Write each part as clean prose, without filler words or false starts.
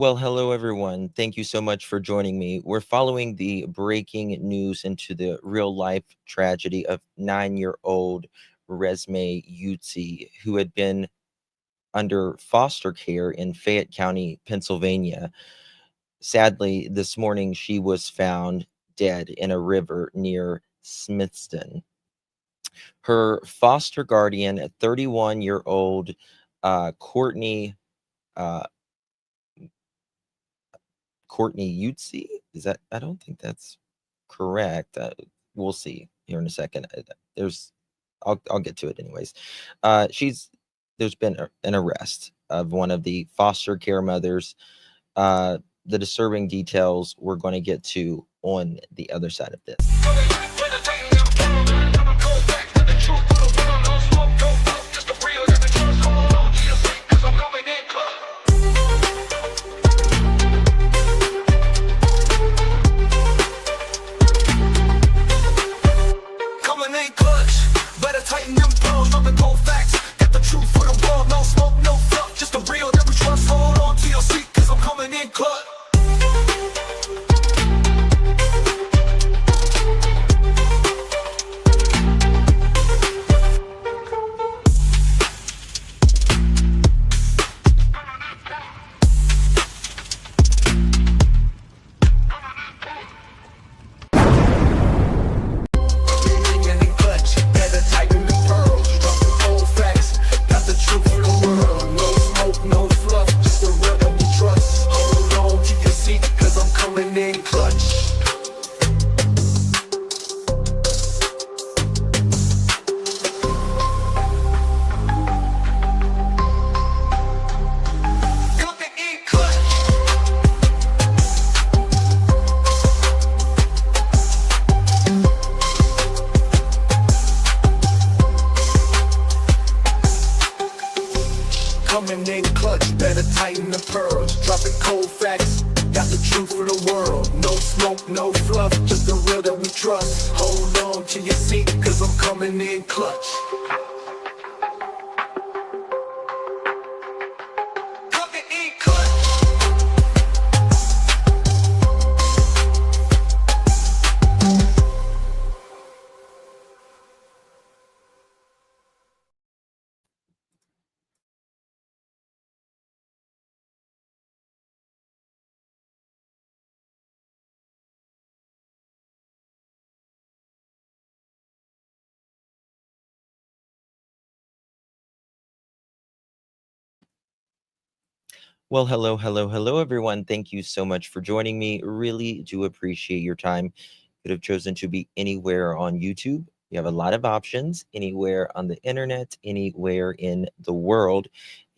Well, hello everyone. Thank you so much for joining me. We're following the breaking news into the real life tragedy of 9-year-old Renesmay Eutsey, who had been under foster care in Fayette County, Pennsylvania. Sadly, this morning she was found dead in a river near Smithton. Her foster guardian, a 31-year-old Kourtney uh, Kourtney Eutsey. Is that? I don't think that's correct. We'll see here in a second. There's, I'll get to it anyways. There's been an arrest of one of the foster care mothers. The disturbing details we're going to get to on the other side of this. Coming in clutch, better tighten the pearls. Dropping cold facts, got the truth for the world. No smoke, no fluff, just the real that we trust. Hold on to your seat, cause I'm coming in clutch. Coming in clutch. Well, hello, everyone. Thank you so much for joining me. Really do appreciate your time. You could have chosen to be anywhere on YouTube. You have a lot of options, anywhere on the internet, anywhere in the world,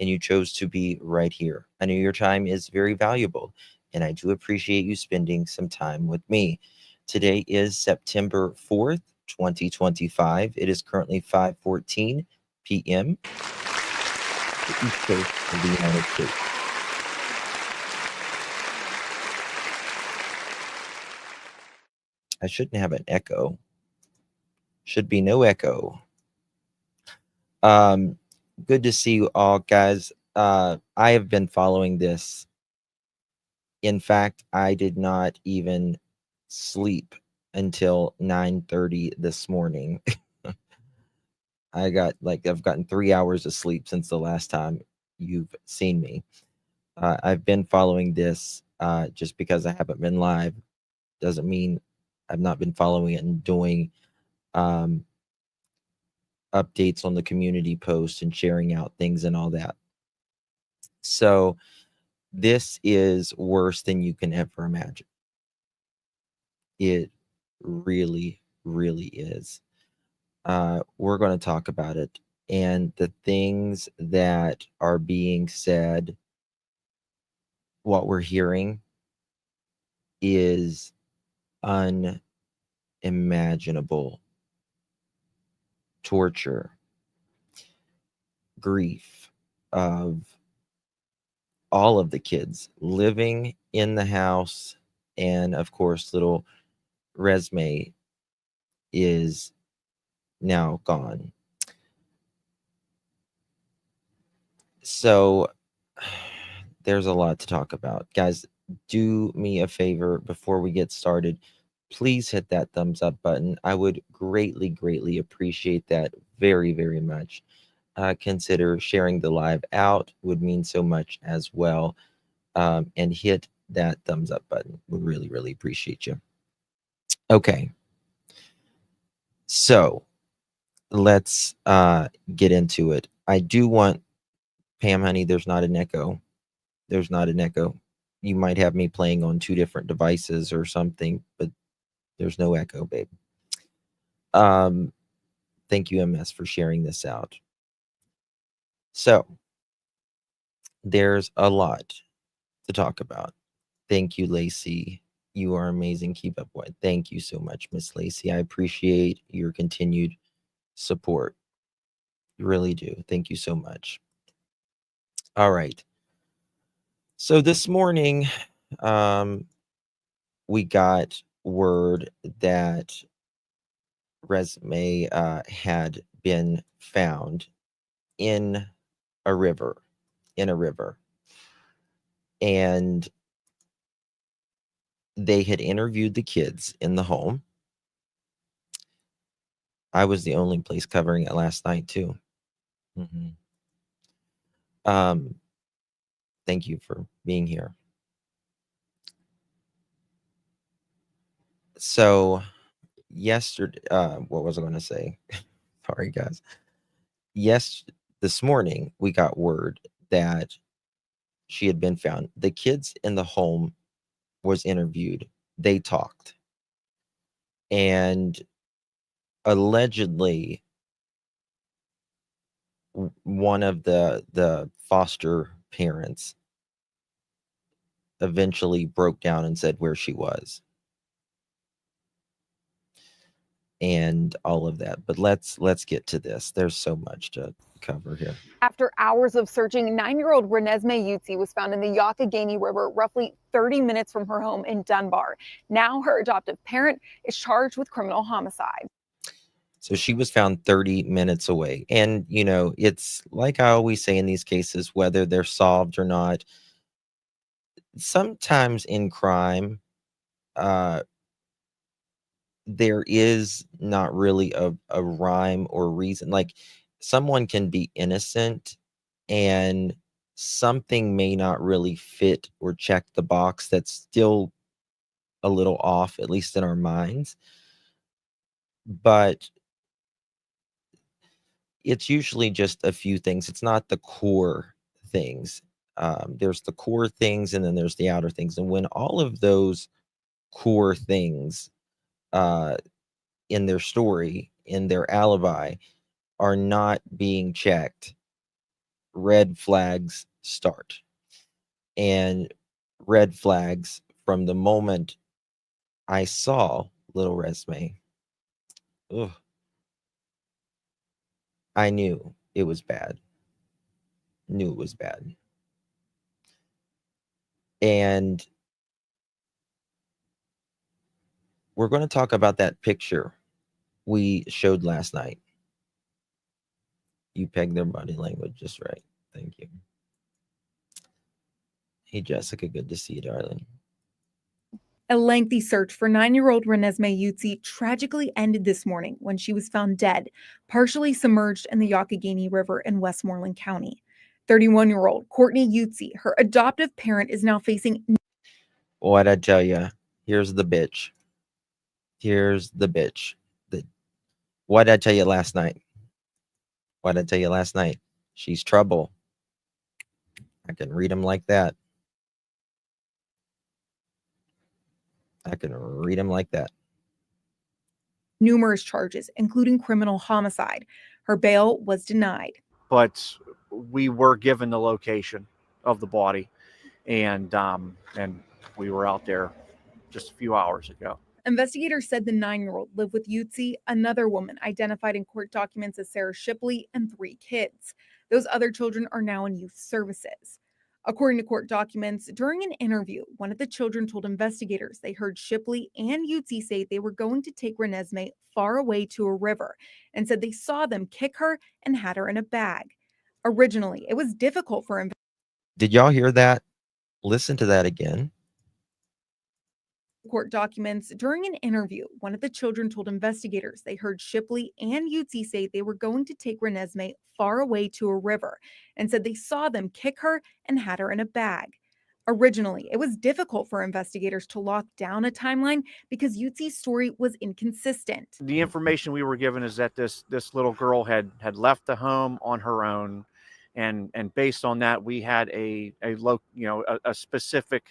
and you chose to be right here. I know your time is very valuable, and I do appreciate you spending some time with me. Today is September 4th, 2025. It is currently 5:14 p.m. the East Coast of the United States. I shouldn't have an echo. Should be no echo. Good to see you all, guys. I have been following this. In fact, I did not even sleep until 9:30 this morning. I've gotten 3 hours of sleep since the last time you've seen me. I've been following this just because I haven't been live. Doesn't mean I've not been following it and doing updates on the community post and sharing out things and all that. So this is worse than you can ever imagine. It really, really is. We're going to talk about it and the things that are being said. What we're hearing is unimaginable torture, grief of all of the kids living in the house. And of course, little Renesmay is now gone. So there's a lot to talk about. Guys, do me a favor before we get started. Please hit that thumbs up button. I would greatly, greatly appreciate that very, very much. Consider sharing the live out, would mean so much as well. And hit that thumbs up button. Would really, really appreciate you. Okay. So let's get into it. I do want, Pam, honey, there's not an echo. There's not an echo. You might have me playing on 2 different devices or something, but there's no echo, babe. Thank you, MS, for sharing this out. So there's a lot to talk about. Thank you, Lacey. You are amazing. Keep up what? Thank you so much, Miss Lacey. I appreciate your continued support. Really do. Thank you so much. All right. So this morning, we got word that Renesmay had been found in a river, and they had interviewed the kids in the home. I was the only place covering it last night too. Thank you for being here. So yesterday, what was I going to say? Sorry, guys. This morning we got word that she had been found. The kids in the home was interviewed. They talked. And allegedly one of the foster parents eventually broke down and said where she was. And all of that. But let's get to this. There's so much to cover here. After hours of searching, 9-year-old Renesmay Eutsey was found in the Youghiogheny River, roughly 30 minutes from her home in Dunbar. Now her adoptive parent is charged with criminal homicide. So she was found 30 minutes away. And, you know, it's like I always say in these cases, whether they're solved or not, sometimes in crime, there is not really a rhyme or reason. Like, someone can be innocent and something may not really fit or check the box. That's still a little off, at least in our minds. But it's usually just a few things. It's not the core things. There's the core things and then there's the outer things. And when all of those core things in their story, in their alibi, are not being checked, red flags start. And red flags from the moment I saw little Renesmay, I knew it was bad. Knew it was bad. And we're going to talk about that picture we showed last night. You pegged their body language just right. Thank you. Hey, Jessica, good to see you, darling. A lengthy search for 9-year-old Renesmay Eutsey tragically ended this morning when she was found dead, partially submerged in the Youghiogheny River in Westmoreland County. 31-year-old Kourtney Eutsey, her adoptive parent, is now facing... What'd I tell you? Here's the bitch. Here's the bitch. What did I tell you last night? What did I tell you last night? She's trouble. I can read them like that. I can read them like that. Numerous charges, including criminal homicide. Her bail was denied. But we were given the location of the body, and we were out there just a few hours ago. Investigators said the 9-year-old lived with Eutsey, another woman identified in court documents as Sarah Shipley, and 3 kids. Those other children are now in youth services. According to court documents, during an interview, one of the children told investigators they heard Shipley and Eutsey say they were going to take Renesmay far away to a river, and said they saw them kick her and had her in a bag. Originally, it was difficult for investigators. Did y'all hear that? Listen to that again. Court documents. During an interview, one of the children told investigators they heard Shipley and Eutsey say they were going to take Renesmay far away to a river and said they saw them kick her and had her in a bag. Originally, it was difficult for investigators to lock down a timeline because Eutsey's story was inconsistent. The information we were given is that this little girl had left the home on her own, and based on that, we had a specific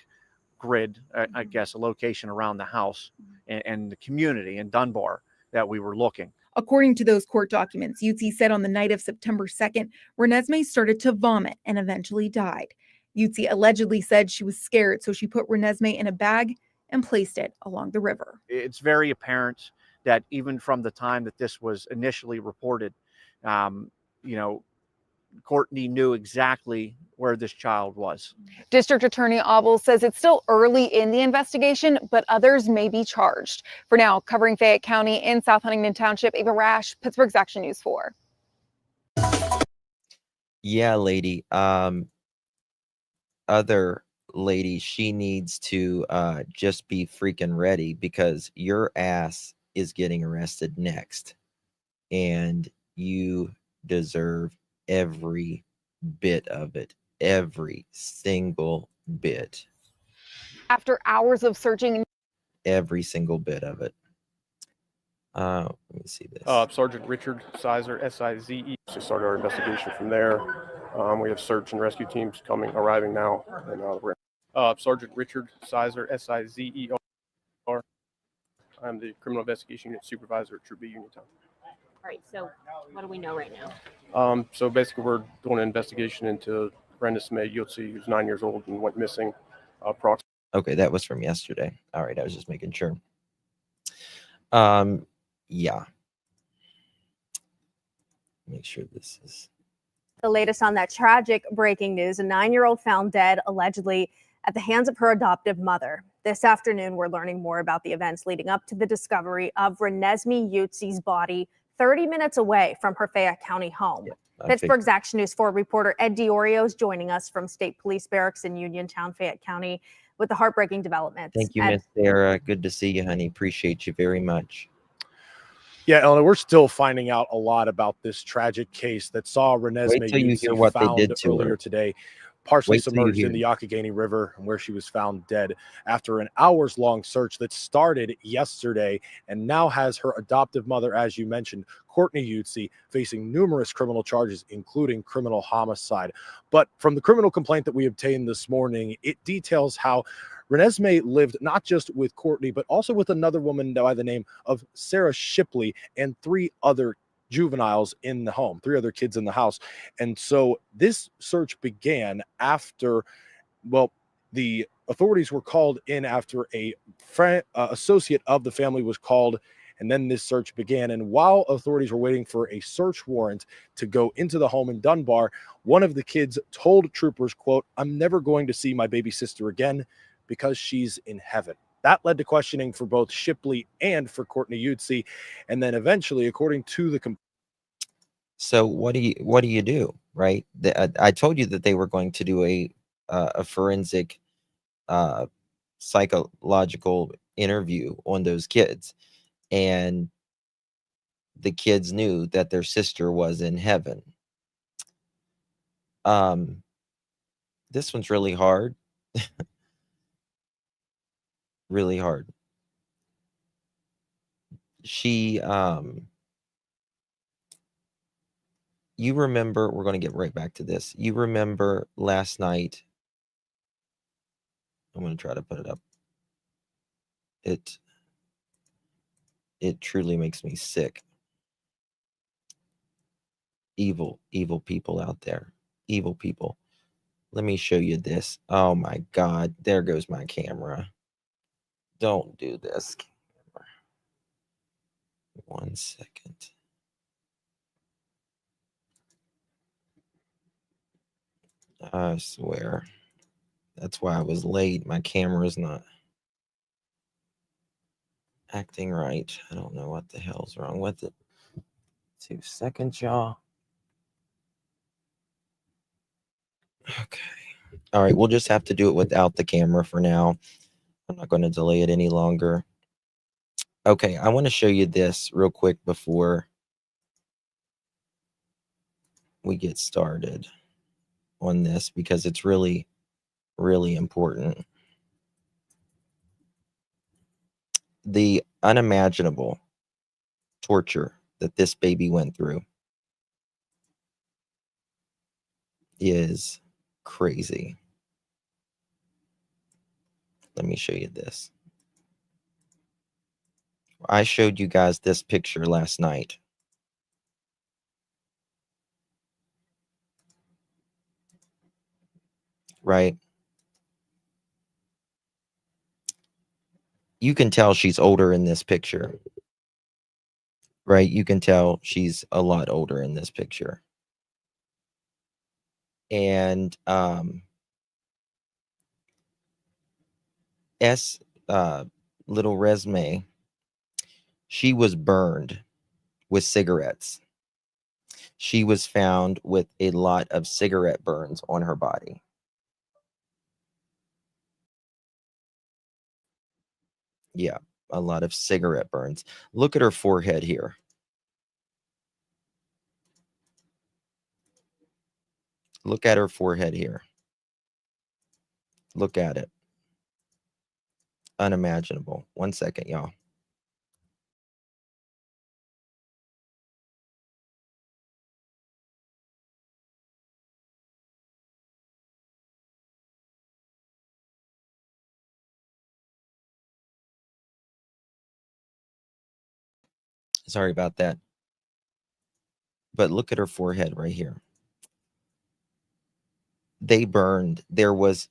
grid, I guess, a location around the house and the community in Dunbar that we were looking. According to those court documents, Eutsey said on the night of September 2nd, Renesmay started to vomit and eventually died. Eutsey allegedly said she was scared, so she put Renesmay in a bag and placed it along the river. It's very apparent that even from the time that this was initially reported, Kourtney knew exactly where this child was. District Attorney Abel says it's still early in the investigation, but others may be charged. For now, covering Fayette County in South Huntington Township, Ava Rash, Pittsburgh's Action News 4. Yeah, lady. Other lady, she needs to just be freaking ready, because your ass is getting arrested next, and you deserve every bit of it, every single bit. After hours of searching, every single bit of it. Let me see this. Sergeant Richard Sizer, S-I-Z-E. So started our investigation from there. We have search and rescue teams arriving now. And Sergeant Richard Sizer, S-I-Z-E-R. I'm the Criminal Investigation Unit Supervisor at Troop B Uniontown. All right, so what do we know right now? So basically, we're doing an investigation into Renesmay Eutsey, who's 9 years old and went missing. Okay, that was from yesterday. All right, I was just making sure. Yeah. Make sure this is The latest on that tragic breaking news: a 9-year-old found dead, allegedly at the hands of her adoptive mother. This afternoon, we're learning more about the events leading up to the discovery of Renesmay Eutsey's body 30 minutes away from her Fayette County home. Pittsburgh's Action News 4 reporter Ed Diorio is joining us from State Police Barracks in Uniontown, Fayette County, with the heartbreaking developments. Thank you, Miss Sarah. Good to see you, honey. Appreciate you very much. Yeah, Ellen, we're still finding out a lot about this tragic case that saw Renesmay Eutsey found earlier today, partially submerged in the Youghiogheny River, where she was found dead after an hours-long search that started yesterday and now has her adoptive mother, as you mentioned, Kourtney Eutsey, facing numerous criminal charges, including criminal homicide. But from the criminal complaint that we obtained this morning, it details how Renesmay lived not just with Kourtney, but also with another woman by the name of Sarah Shipley and 3 other juveniles in the home, 3 other kids in the house. And so this search began after, well, the authorities were called in after a associate of the family was called, and then this search began. And while authorities were waiting for a search warrant to go into the home in Dunbar, one of the kids told troopers, quote, "I'm never going to see my baby sister again because she's in heaven." That led to questioning for both Shipley and for Kourtney Eutsey. And then eventually, according to the So what do you do, right? I told you that they were going to do a forensic psychological interview on those kids, and the kids knew that their sister was in heaven. This one's really hard. Really hard. She you remember, we're going to get right back to this. You remember last night, I'm going to try to put it up. It truly makes me sick. Evil people out there. Evil people. Let me show you this. Oh my God, there goes my camera. Don't do this. 1 second. I swear. That's why I was late. My camera's not acting right. I don't know what the hell's wrong with it. 2 seconds, y'all. Okay. All right, we'll just have to do it without the camera for now. I'm not going to delay it any longer. Okay, I want to show you this real quick before we get started on this, because it's really, really important. The unimaginable torture that this baby went through is crazy. Let me show you this. I showed you guys this picture last night. Right? You can tell she's older in this picture. Right? You can tell she's a lot older in this picture. And little Renesmay, she was burned with cigarettes. She was found with a lot of cigarette burns on her body. Yeah, a lot of cigarette burns. Look at her forehead here. Look at her forehead here. Look at it. Unimaginable. 1 second, y'all. Sorry about that. But look at her forehead right here. They burned.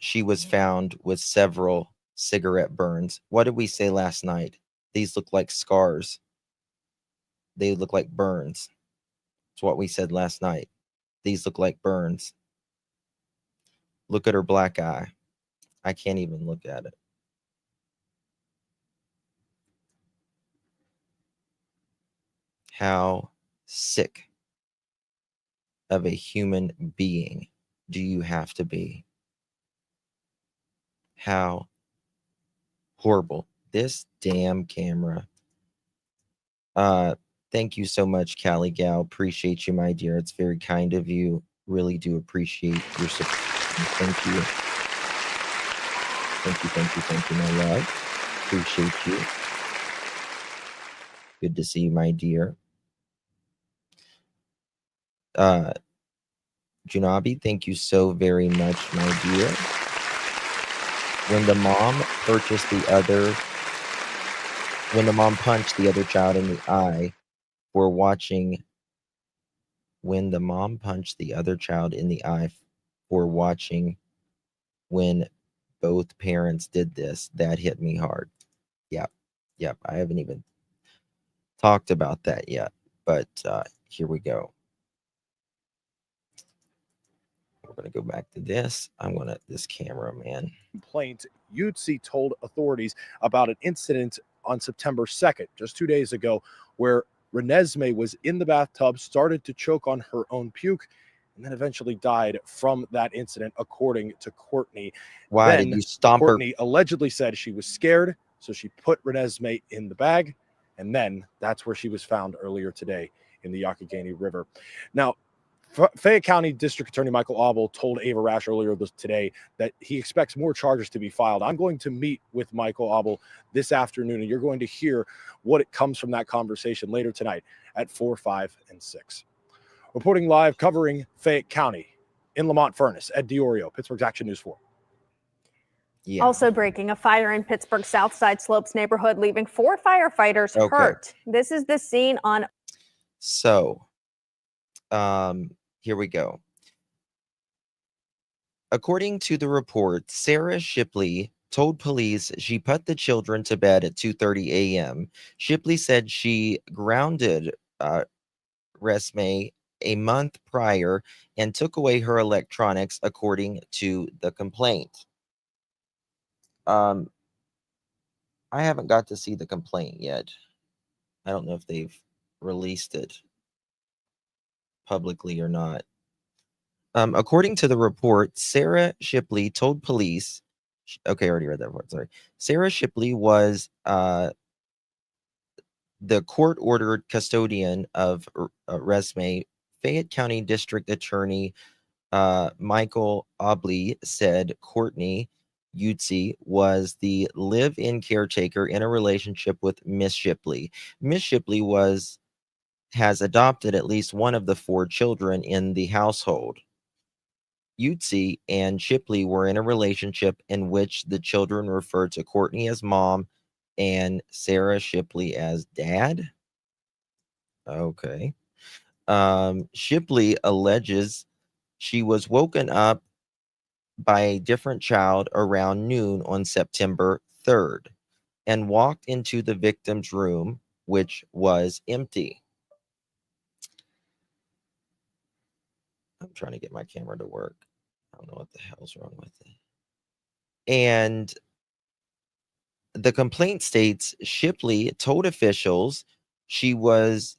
She was found with several cigarette burns. What did we say last night? These look like scars. They look like burns. That's what we said last night. These look like burns. Look at her black eye. I can't even look at it. How sick of a human being do you have to be? How horrible. This damn camera. Thank you so much, Callie Gal. Appreciate you, my dear. It's very kind of you. Really do appreciate your support. Thank you. Thank you, my love. Appreciate you. Good to see you, my dear. Junabi, thank you so very much, my dear. When the mom punched the other child in the eye for watching, when both parents did this, that hit me hard. Yep. I haven't even talked about that yet, but here we go. We're going to go back to this. This camera, man. Complaint, Eutsey told authorities about an incident on September 2nd, just 2 days ago, where Renesmay was in the bathtub, started to choke on her own puke, and then eventually died from that incident, according to Kourtney. Why did you stomp her? Kourtney allegedly said she was scared, so she put Renesmay in the bag, and then that's where she was found earlier today in the Youghiogheny River. Now, Fayette County District Attorney Michael Auble told Ava Rash earlier today that he expects more charges to be filed. I'm going to meet with Michael Auble this afternoon, and you're going to hear what it comes from that conversation later tonight at 4, 5, and 6. Reporting live, covering Fayette County in Lamont Furnace, Ed Diorio, Pittsburgh's Action News 4. Yeah. Also breaking, a fire in Pittsburgh's Southside Slopes neighborhood, leaving 4 firefighters hurt. This is the scene on. So, here we go. According to the report, Sarah Shipley told police she put the children to bed at 2:30 a.m. Shipley said she grounded Renesmay a month prior and took away her electronics, according to the complaint. I haven't got to see the complaint yet. I don't know if they've released it publicly or not. According to the report, Sarah Shipley told police. Okay, I already read that report. Sorry. Sarah Shipley was the court-ordered custodian of Renesmay. Fayette County District Attorney Michael Obley said Kourtney Eutsey was the live-in caretaker in a relationship with Miss Shipley. Miss Shipley has adopted at least one of the 4 children in the household. Eutsey and Shipley were in a relationship in which the children referred to Kourtney as mom and Sarah Shipley as dad. Okay. Shipley alleges she was woken up by a different child around noon on September 3rd and walked into the victim's room, which was empty. I'm trying to get my camera to work. I don't know what the hell's wrong with it. And the complaint states Shipley told officials she was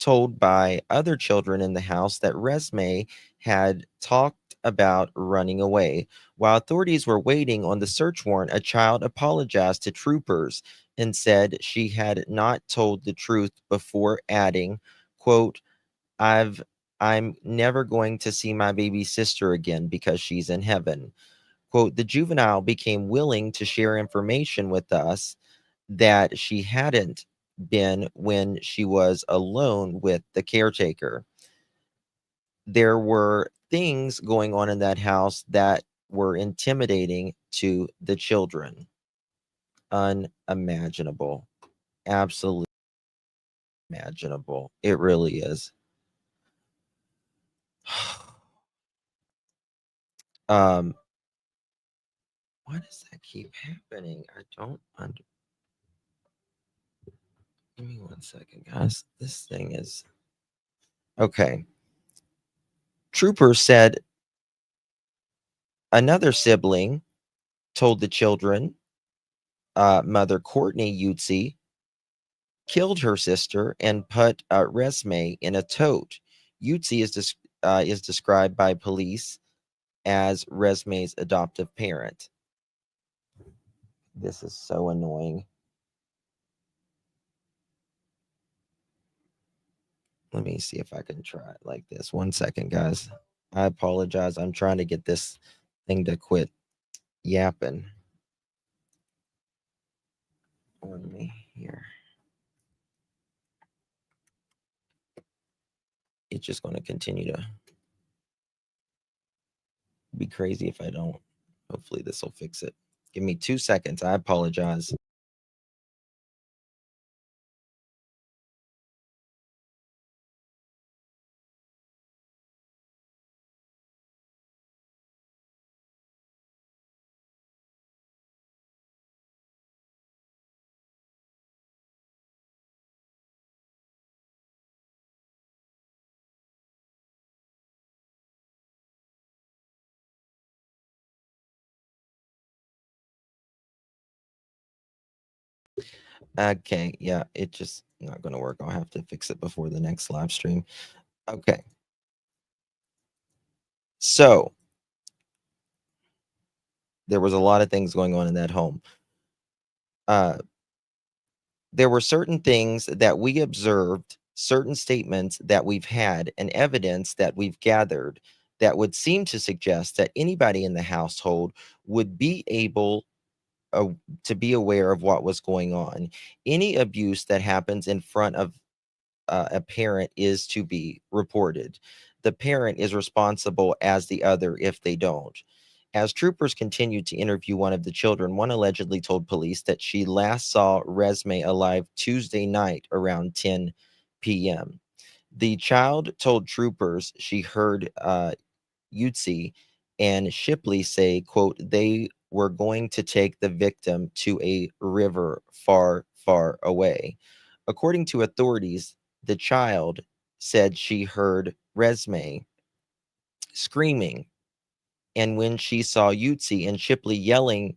told by other children in the house that Renesmay had talked about running away. While authorities were waiting on the search warrant, a child apologized to troopers and said she had not told the truth before adding, quote, I'm never going to see my baby sister again because she's in heaven. Quote, the juvenile became willing to share information with us that she hadn't been when she was alone with the caretaker. There were things going on in that house that were intimidating to the children. Unimaginable. Absolutely imaginable. It really is. Why does that keep happening? I don't give me 1 second, guys. This thing is okay. Troopers said another sibling told the children, mother Kourtney Eutsey killed her sister and put Renesmay in a tote. Eutsey is described by police as Renesmay's adoptive parent. This is so annoying. Let me see if I can try it like this. 1 second, guys. I apologize. I'm trying to get this thing to quit yapping on me here. It's just going to continue to be crazy if I don't. Hopefully this will fix it. Give me 2 seconds. I apologize. Okay, yeah, it just not going to work. I'll have to fix it before the next live stream. Okay. So there was a lot of things going on in that home. There were certain things that we observed, certain statements that we've had, and evidence that we've gathered that would seem to suggest that anybody in the household would be able to be aware of what was going on. Any abuse that happens in front of a parent is to be reported. The parent is responsible as the other if they don't. As troopers continued to interview one of the children, one allegedly told police that she last saw Renesmay alive Tuesday night around 10 p.m. The child told troopers she heard Eutsey and Shipley say, quote, they were going to take the victim to a river far, far away. According to authorities, the child said she heard Renesmay screaming, and when she saw Eutsey and Shipley yelling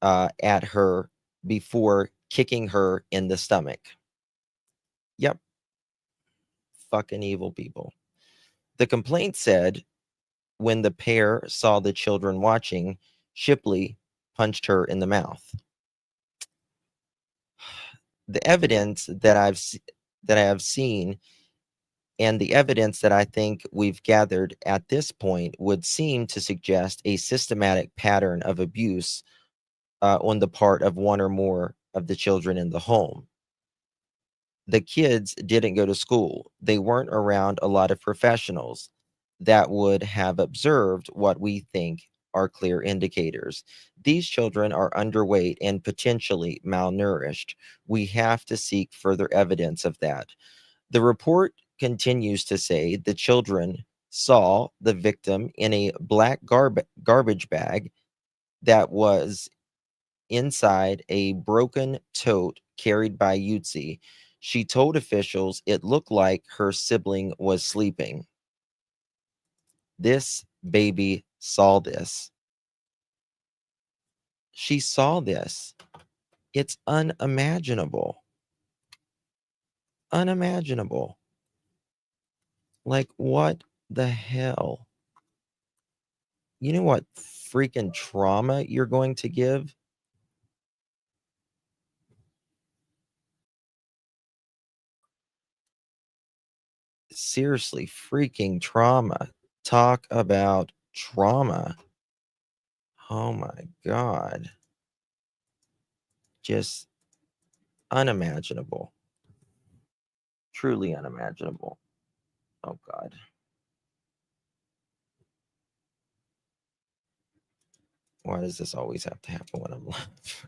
at her before kicking her in the stomach. Yep. Fucking evil people. The complaint said when the pair saw the children watching, Shipley punched her in the mouth. The evidence that I have seen and the evidence that I think we've gathered at this point would seem to suggest a systematic pattern of abuse on the part of one or more of the children in the home. The kids didn't go to school. They weren't around a lot of professionals that would have observed what we think are clear indicators. These children are underweight and potentially malnourished. We have to seek further evidence of that. The report continues to say the children saw the victim in a black garbage bag that was inside a broken tote carried by Eutsey. She told officials it looked like her sibling was sleeping. This baby saw this. She saw this. It's unimaginable. Unimaginable. Like, what the hell? You know what freaking trauma you're going to give? Seriously, freaking trauma. Talk about trauma. Oh my God. Just unimaginable. Truly unimaginable. Oh God. Why does this always have to happen when I'm live?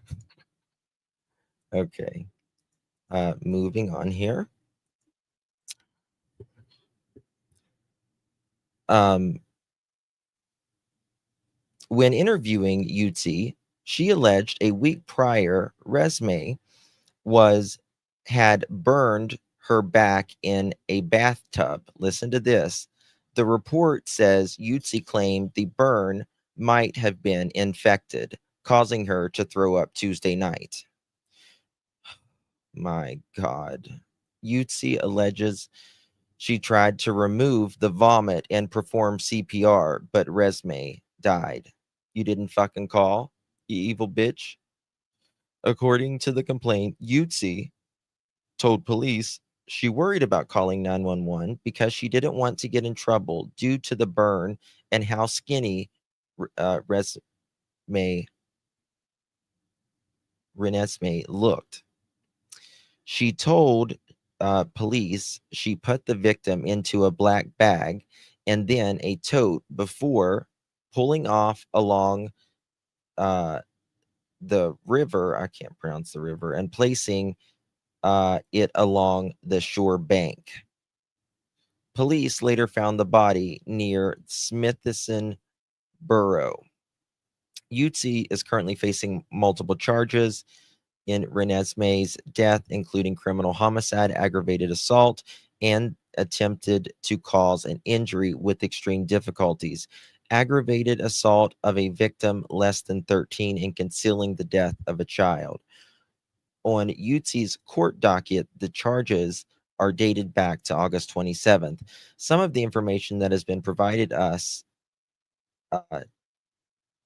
Okay. Moving on here. When interviewing Eutsey, she alleged a week prior, Renesmay had burned her back in a bathtub. Listen to this. The report says Eutsey claimed the burn might have been infected, causing her to throw up Tuesday night. My God. Eutsey alleges she tried to remove the vomit and perform CPR, but Renesmay died. You didn't fucking call, you evil bitch. According to the complaint, Eutsey told police she worried about calling 911 because she didn't want to get in trouble due to the burn and how skinny Renesmay looked. She told police she put the victim into a black bag and then a tote before pulling off along the river. I can't pronounce the river, and placing it along the shore bank. Police later found the body near Smithton Borough. Eutsey is currently facing multiple charges in Renesmay's death, including criminal homicide, aggravated assault, and attempted to cause an injury with extreme difficulties, aggravated assault of a victim less than 13, and concealing the death of a child. On Eutsey's court docket, the charges are dated back to August 27th. Some of the information that has been provided us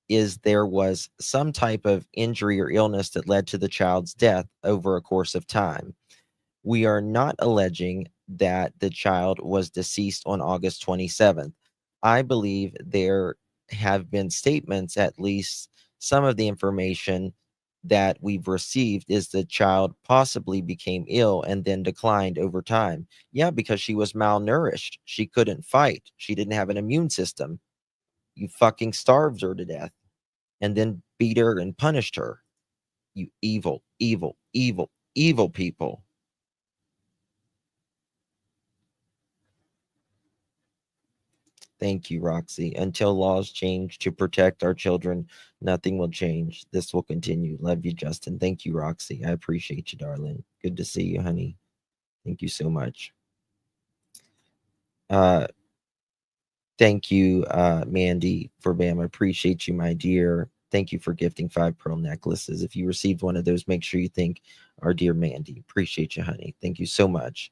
is there was some type of injury or illness that led to the child's death over a course of time. We are not alleging that the child was deceased on August 27th. I believe there have been statements, at least some of the information that we've received is the child possibly became ill and then declined over time. Yeah, because she was malnourished. She couldn't fight. She didn't have an immune system. You fucking starved her to death and then beat her and punished her. You evil, evil, evil, evil people. Thank you, Roxy. Until laws change to protect our children, nothing will change. This will continue. Love you, Justin. Thank you, Roxy. I appreciate you, darling. Good to see you, honey. Thank you so much. Thank you, Mandy, for BAM. I appreciate you, my dear. Thank you for gifting 5 pearl necklaces. If you received one of those, make sure you thank our dear Mandy. Appreciate you, honey. Thank you so much.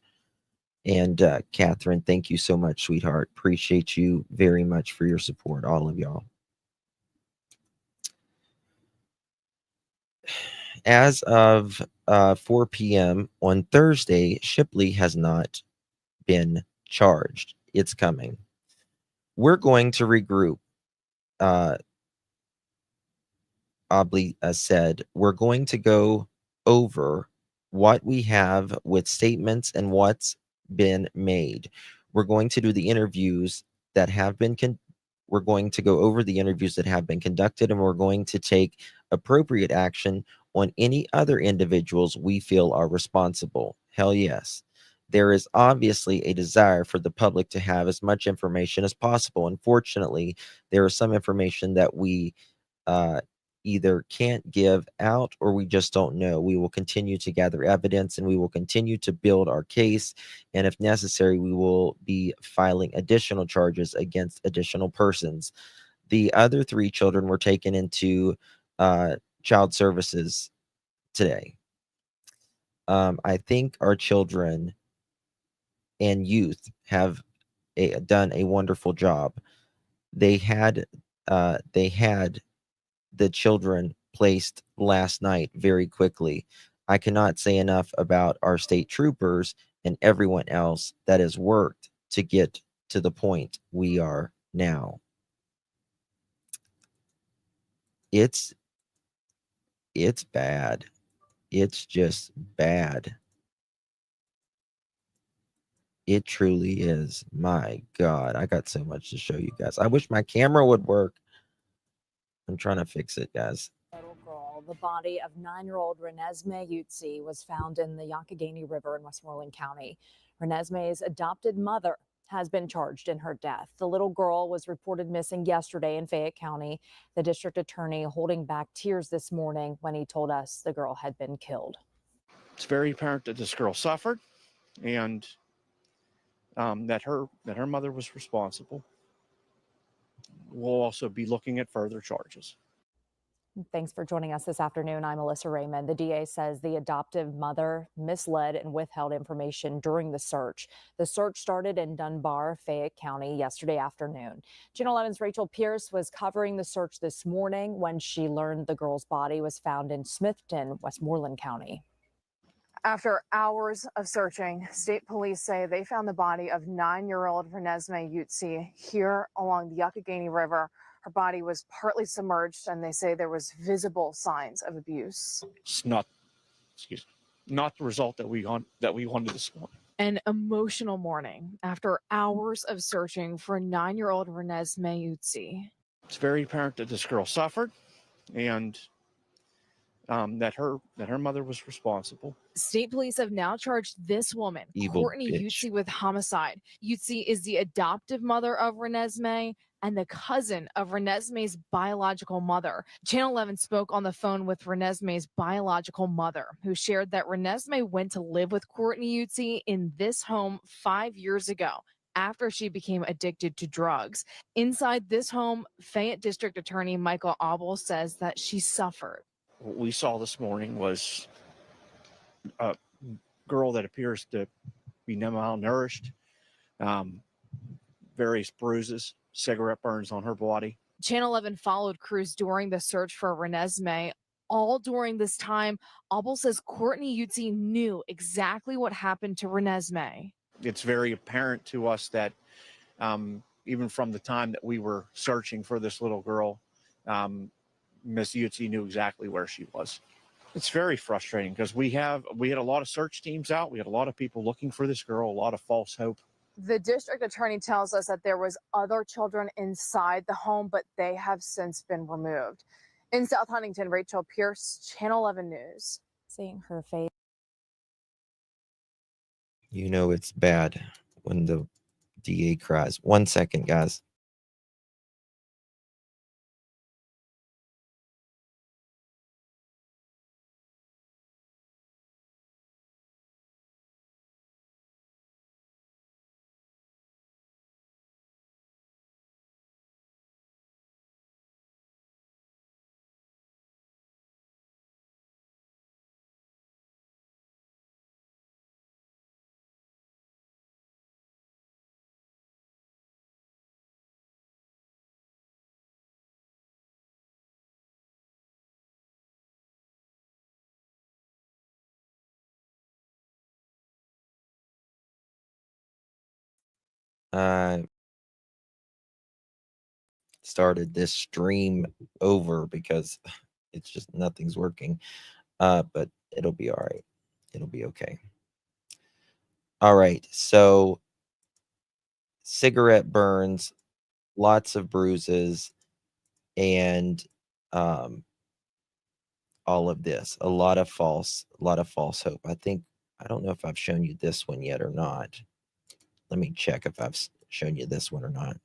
And Catherine, thank you so much, sweetheart. Appreciate you very much for your support, all of y'all. As of 4 p.m. on Thursday, Shipley has not been charged. It's coming. We're going to regroup. Oddly said, we're going to go over what we have with statements and what's been made. We're going to do the interviews that have been we're going to go over the interviews that have been conducted, and we're going to take appropriate action on any other individuals we feel are responsible. Hell yes. There is obviously a desire for the public to have as much information as possible. Unfortunately, there is some information that we either can't give out or we just don't know. We will continue to gather evidence and we will continue to build our case. And if necessary, we will be filing additional charges against additional persons. The other 3 children were taken into child services today. I think our children and youth have done a wonderful job. They had the children placed last night very quickly. I cannot say enough about our state troopers and everyone else that has worked to get to the point we are now. It's bad. It's just bad. It truly is. My God, I got so much to show you guys. I wish my camera would work. I'm trying to fix it, guys. Little girl, the body of 9-year-old Renesmay Eutsey was found in the Youghiogheny River in Westmoreland County. Renesmay's adopted mother has been charged in her death. The little girl was reported missing yesterday in Fayette County. The district attorney holding back tears this morning when he told us the girl had been killed. It's very apparent that this girl suffered and that her mother was responsible. We'll also be looking at further charges. Thanks for joining us this afternoon. I'm Alyssa Raymond. The DA says the adoptive mother misled and withheld information during the search. The search started in Dunbar, Fayette County yesterday afternoon. Channel 11's Rachel Pierce was covering the search this morning when she learned the girl's body was found in Smithton, Westmoreland County. After hours of searching, state police say they found the body of 9-year-old Renesmay Eutsey here along the Youghiogheny River. Her body was partly submerged, and they say there was visible signs of abuse. It's not the result that we wanted this morning. An emotional morning after hours of searching for 9-year-old Renesmay Eutsey. It's very apparent that this girl suffered and that her mother was responsible. State police have now charged this woman, Kourtney Eutsey, with homicide. Eutsey is the adoptive mother of Renesmay and the cousin of Renesmay's biological mother. Channel 11 spoke on the phone with Renesmay's biological mother, who shared that Renesmay went to live with Kourtney Eutsey in this home 5 years ago after she became addicted to drugs. Inside this home, Fayette District Attorney Michael Abel says that she suffered. What we saw this morning was a girl that appears to be malnourished, various bruises, cigarette burns on her body. Channel 11 followed crews during the search for Renesmay. All during this time, Abel says Kourtney Eutsey knew exactly what happened to Renesmay. It's very apparent to us that even from the time that we were searching for this little girl, Miss Eutsey knew exactly where she was. It's very frustrating because we had a lot of search teams out. We had a lot of people looking for this girl, a lot of false hope. The district attorney tells us that there was other children inside the home, but they have since been removed. In South Huntington, Rachel Pierce, Channel 11 News. Seeing her face. You know it's bad when the DA cries. 1 second, guys. Started this stream over because it's just nothing's working. But it'll be all right. It'll be okay. All right. So cigarette burns, lots of bruises, and all of this. A lot of false hope. I don't know if I've shown you this one yet or not. Let me check if I've shown you this one or not.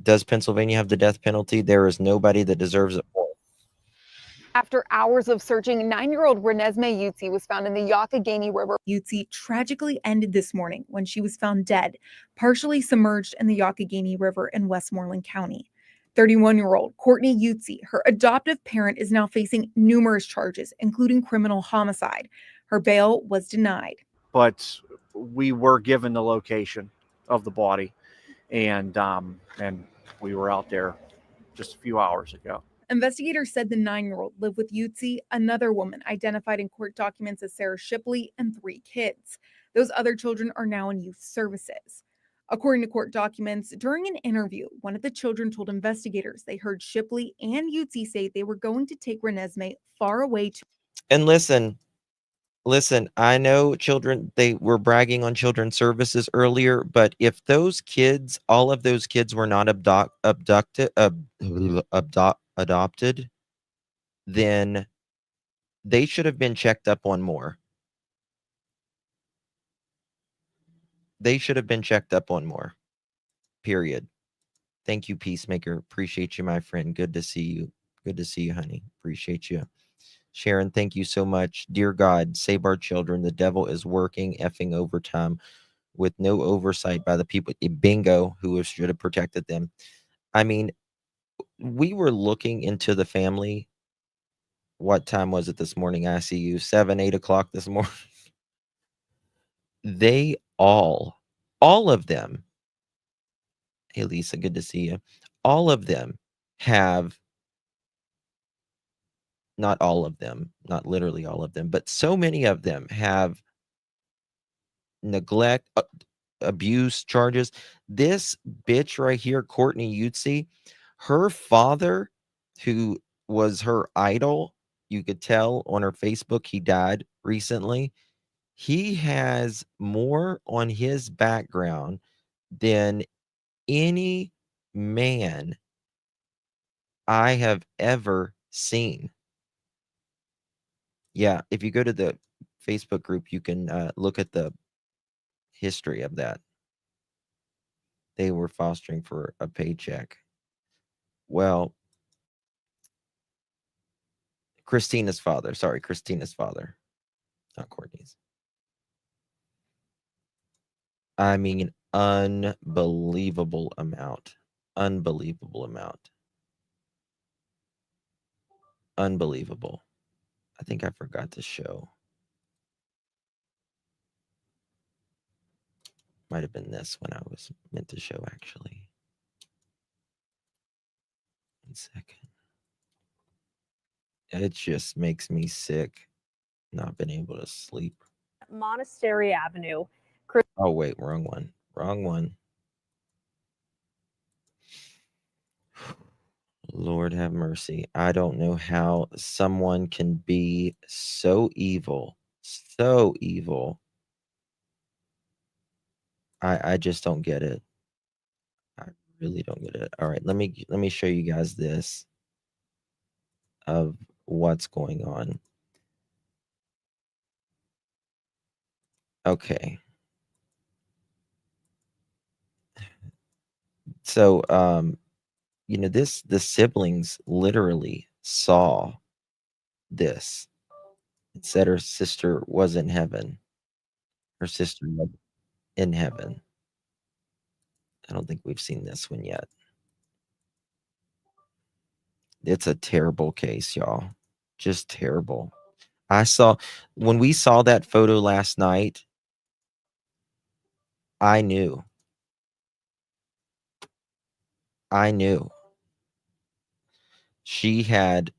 Does Pennsylvania have the death penalty? There is nobody that deserves it more. After hours of searching, 9-year-old Renesmay Eutsey was found in the Youghiogheny River. Eutsey tragically ended this morning when she was found dead, partially submerged in the Youghiogheny River in Westmoreland County. 31-year-old Kourtney Eutsey, her adoptive parent, is now facing numerous charges, including criminal homicide. Her bail was denied. But we were given the location of the body, and we were out there just a few hours ago. Investigators said the 9-year-old lived with Eutsey, another woman identified in court documents as Sarah Shipley, and 3 kids. Those other children are now in youth services. According to court documents, during an interview, one of the children told investigators they heard Shipley and Eutsey say they were going to take Renesmay far away to. And listen, I know children, they were bragging on children's services earlier, but if those kids, all of those kids were not adopted, then they should have been checked up on more. They should have been checked up on more. Period. Thank you, Peacemaker. Appreciate you, my friend. Good to see you. Good to see you, honey. Appreciate you. Sharon, thank you so much. Dear God, save our children. The devil is working effing overtime with no oversight by the people. Bingo, who should have protected them. I mean, we were looking into the family. What time was it this morning? ICU 7, 8 o'clock this morning. They all of them. Hey, Lisa, good to see you. All of them have, not all of them, not literally all of them, but so many of them have neglect, abuse charges. This bitch right here, Kourtney Eutsey, her father, who was her idol, you could tell on her Facebook, he died recently. He has more on his background than any man I have ever seen. Yeah, if you go to the Facebook group, you can look at the history of that. They were fostering for a paycheck. Well, Christina's father, not Kourtney's. I mean, unbelievable amount. Unbelievable. I think I forgot to show. Might have been this one I was meant to show, actually. 1 second. It just makes me sick not being able to sleep. Monastery Avenue. Oh, wait, wrong one. Lord have mercy. I don't know how someone can be so evil. I just don't get it. I really don't get it. All right, let me show you guys this of what's going on. Okay. So, the siblings literally saw this. It said her sister was in heaven. Her sister was in heaven. I don't think we've seen this one yet. It's a terrible case, y'all. Just terrible. When we saw that photo last night, I knew. She had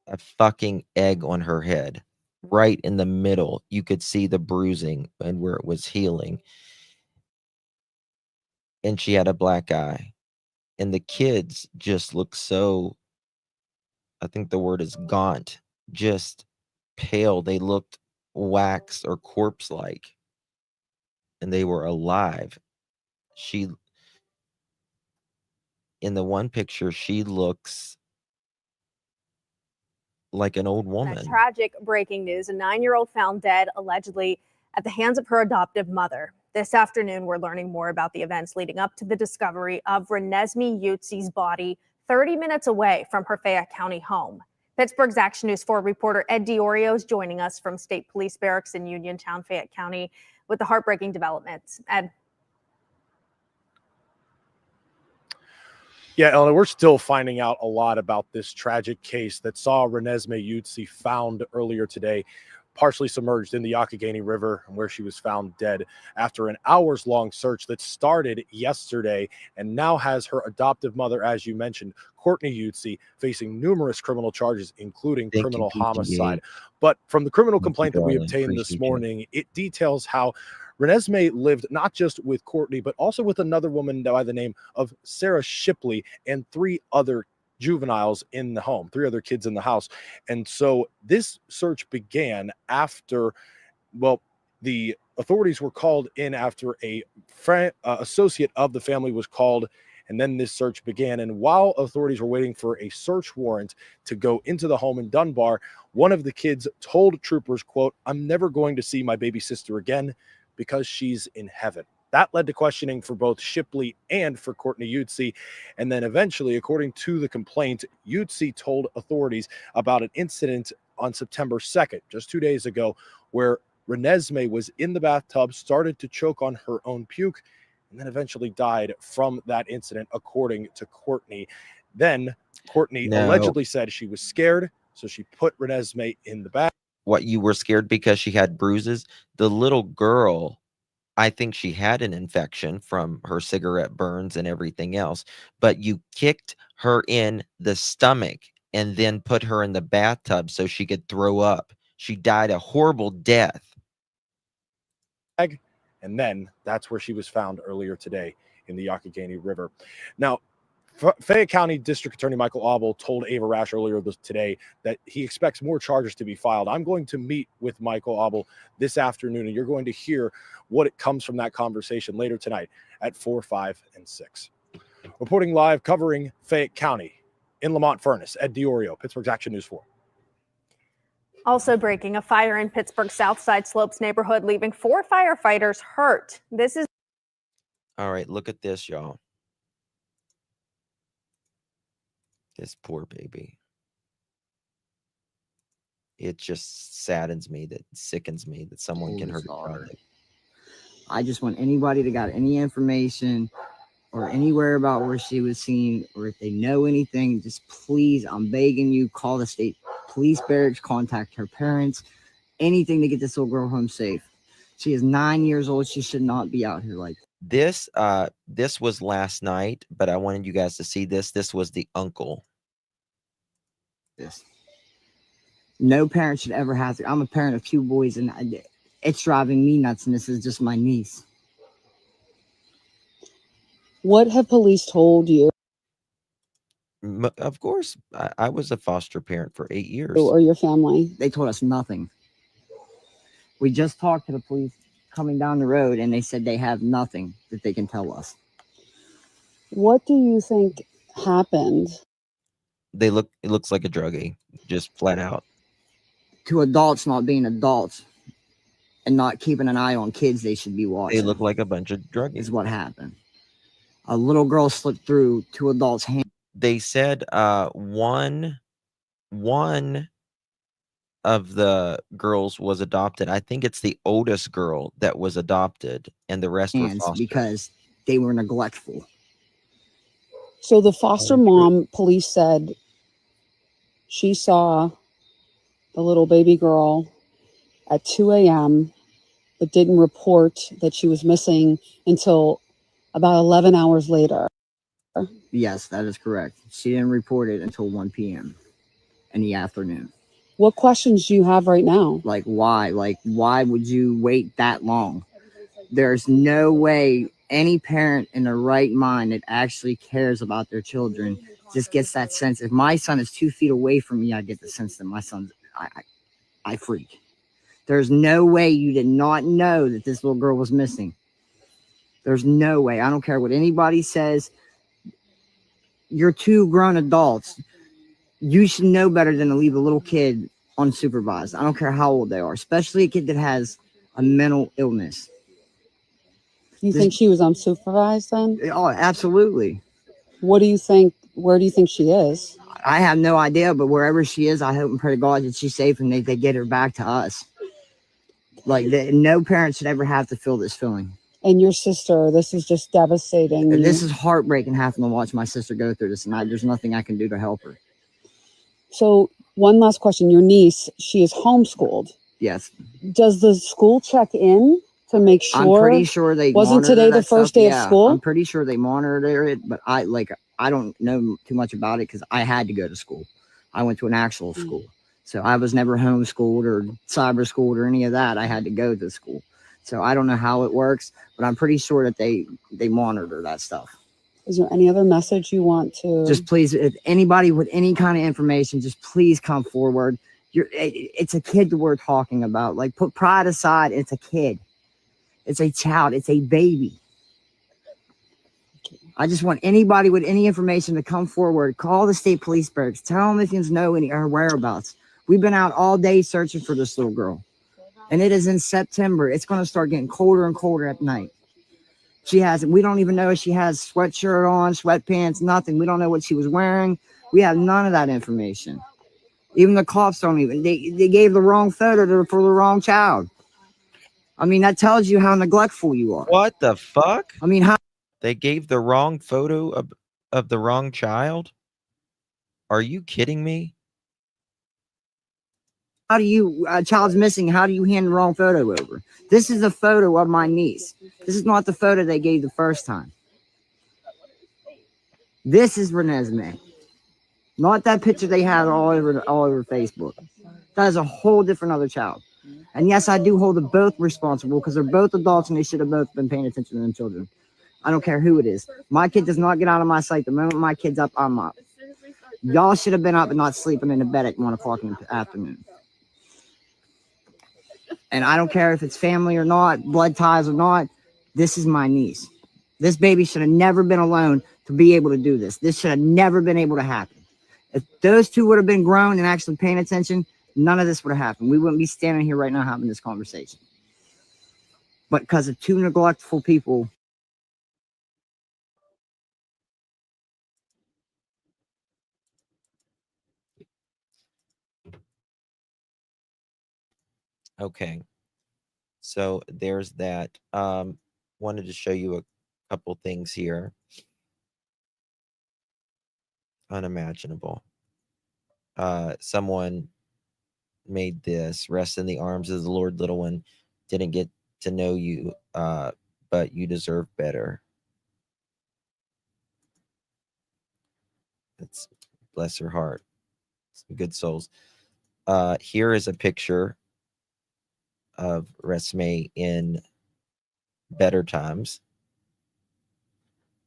a fucking egg on her head. Right in the middle, you could see the bruising and where it was healing. and she had a black eye. And the kids just looked so, I think the word is gaunt, just pale. They looked waxed or corpse-like, and they were alive. In the one picture, she looks like an old woman. That tragic breaking news. A 9-year-old found dead, allegedly at the hands of her adoptive mother. This afternoon, we're learning more about the events leading up to the discovery of Renesmay Eutsey's body 30 minutes away from her Fayette County home. Pittsburgh's Action News 4 reporter Ed DiOrio is joining us from State Police Barracks in Uniontown, Fayette County, with the heartbreaking developments. Ed. Yeah, Ellen, we're still finding out a lot about this tragic case that saw Renesmay Eutsey found earlier today, partially submerged in the Youghiogheny River, where she was found dead after an hours-long search that started yesterday and now has her adoptive mother, as you mentioned, Kourtney Eutsey, facing numerous criminal charges, including criminal homicide. But from the criminal complaint that we obtained this morning, it details how Renesmay lived not just with Kourtney, but also with another woman by the name of Sarah Shipley and 3 other juveniles in the home, 3 other kids in the house. And so this search began after, the authorities were called in after a associate of the family was called, and then this search began. And while authorities were waiting for a search warrant to go into the home in Dunbar, one of the kids told troopers, quote, "I'm never going to see my baby sister again because she's in heaven." That led to questioning for both Shipley and for Kourtney Eutsey. And then eventually, according to the complaint, Eutsey told authorities about an incident on September 2nd, just 2 days ago, where Renesmay was in the bathtub, started to choke on her own puke, and then eventually died from that incident, according to Kourtney. Then Kourtney allegedly said she was scared, so she put Renesmay in the bath. What, you were scared because she had bruises? The little girl, I think she had an infection from her cigarette burns and everything else, but you kicked her in the stomach and then put her in the bathtub so she could throw up. She died a horrible death. And then that's where she was found earlier today in the Youghiogheny River. Now, Fayette County District Attorney Michael Abel told Ava Rash earlier today that he expects more charges to be filed. I'm going to meet with Michael Abel this afternoon, and you're going to hear what it comes from that conversation later tonight at 4, 5, and 6. Reporting live, covering Fayette County in Lamont Furnace, Ed DiOrio, Pittsburgh's Action News 4. Also breaking, a fire in Pittsburgh's Southside Slopes neighborhood, leaving 4 firefighters hurt. This is. All right, look at this, y'all. This poor baby. It just saddens me, sickens me that someone can hurt a child. I just want anybody that got any information or anywhere about where she was seen, or if they know anything, just please, I'm begging you, call the state police barracks, contact her parents, anything to get this little girl home safe. She is 9 years old. She should not be out here like this. This was last night, but I wanted you guys to see this. This was the uncle. this. No parent should ever have to. I'm a parent of 2 boys, and it's driving me nuts, and this is just my niece. What have police told you? Of course, I was a foster parent for 8 years. Or your family? They told us nothing. We just talked to the police coming down the road, and they said they have nothing that they can tell us. What do you think happened? It looks like a druggie, just flat out. To adults not being adults and not keeping an eye on kids they should be watching. They look like a bunch of druggies. Is what happened. A little girl slipped through 2 adults' hands. They said one of the girls was adopted. I think it's the oldest girl that was adopted, and the rest were foster. Because they were neglectful. So the foster mom, police said she saw the little baby girl at 2 a.m., but didn't report that she was missing until about 11 hours later. Yes, that is correct. She didn't report it until 1 p.m. in the afternoon. What questions do you have right now? Like, why? Like, why would you wait that long? There's no way any parent in their right mind that actually cares about their children just gets that sense. If my son is 2 feet away from me, I get the sense that my son's, I freak. There's no way you did not know that this little girl was missing. There's no way. I don't care what anybody says. You're 2 grown adults. You should know better than to leave a little kid unsupervised. I don't care how old they are, especially a kid that has a mental illness. You think she was unsupervised then? Oh, absolutely. What do you think? Where do you think she is? I have no idea, but wherever she is, I hope and pray to God that she's safe and they get her back to us. Like, no parent should ever have to feel this feeling. And your sister, this is just devastating. This is heartbreaking having to watch my sister go through this, and there's nothing I can do to help her. So, one last question. Your niece, she is homeschooled. Yes. Does the school check in to make sure? I'm pretty sure they wasn't today the first day of school. I'm pretty sure they monitor it, but I don't know too much about it because I had to go to school. I went to an actual school, so I was never homeschooled or cyber schooled or any of that. I had to go to school, so I don't know how it works, but I'm pretty sure that they monitor that stuff. Is there any other message you want to? Just please, if anybody with any kind of information, just please come forward. It's a kid that we're talking about. Like, put pride aside. It's a kid. It's a child. It's a baby. I just want anybody with any information to come forward. Call the state police barracks. Tell them if you know her whereabouts. We've been out all day searching for this little girl. And it is in September. It's going to start getting colder and colder at night. We don't even know if she has sweatshirt on, sweatpants, nothing. We don't know what she was wearing. We have none of that information. Even the cops don't even. They gave the wrong photo for the wrong child. I mean, that tells you how neglectful you are. What the fuck? I mean, how they gave the wrong photo of the wrong child? Are you kidding me? How do you, a child's missing, how do you hand the wrong photo over? This is a photo of my niece. This is not the photo they gave the first time. This is Renesmay. Not that picture they had all over Facebook. That is a whole different other child. And yes, I do hold them both responsible because they're both adults and they should have both been paying attention to them children. I don't care who it is. My kid does not get out of my sight. The moment my kid's up, I'm up. Y'all should have been up and not sleeping in the bed at 1 o'clock in the afternoon. And I don't care if it's family or not, blood ties or not. This is my niece. This baby should have never been alone to be able to do this. This should have never been able to happen. If those two would have been grown and actually paying attention, none of this would have happened. We wouldn't be standing here right now having this conversation. But because of 2 neglectful people. Okay. So there's that. Wanted to show you a couple things here. Unimaginable. Someone made this. Rest in the arms of the Lord, little one. Didn't get to know you, but you deserve better. That's, bless her heart. Some good souls. Here is a picture of Renesmay in better times.